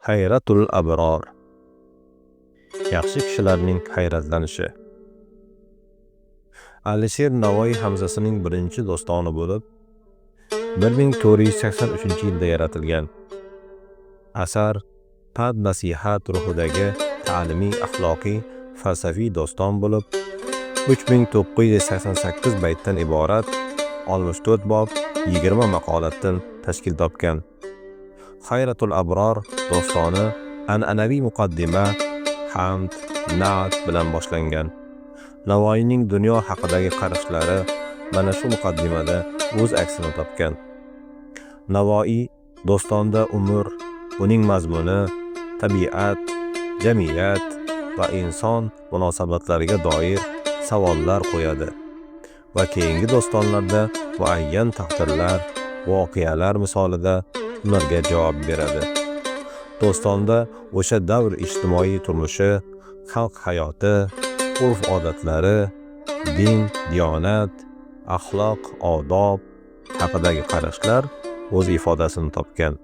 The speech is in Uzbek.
Hayratul abror. Yaxshi kishilarning hayratlanishi. Alisher Navoiy Hamzasining birinchi dostoni bo'lib, 1483-yilda yaratilgan. Asar pand nasihat ruhidagi ta'limiy, axloqiy, falsafiy doston bo'lib, 3988 baytdan iborat, 64 bob, 20 maqolatdan tashkil topgan. Hayratul abror dostoni an'anaviy muqaddima, hamd, na'at bilan boshlangan. Navoiyning dunyo haqidagi qarashlari mana shu muqaddimada o'z aksini topgan. Navoiy dostonda umr, uning mazmuni, tabiat, jamiyat va inson munosabatlariga doir savollar qo'yadi va keyingi dostonlarda muayyan taqdirlar, voqealar misolida ularga javob beradi. Dostonda o'sha davr ijtimoiy turmushi, xalq hayoti, urf-odatlari, din, diyonat, axloq, odob haqidagi qarashlar o'z ifodasini topgan.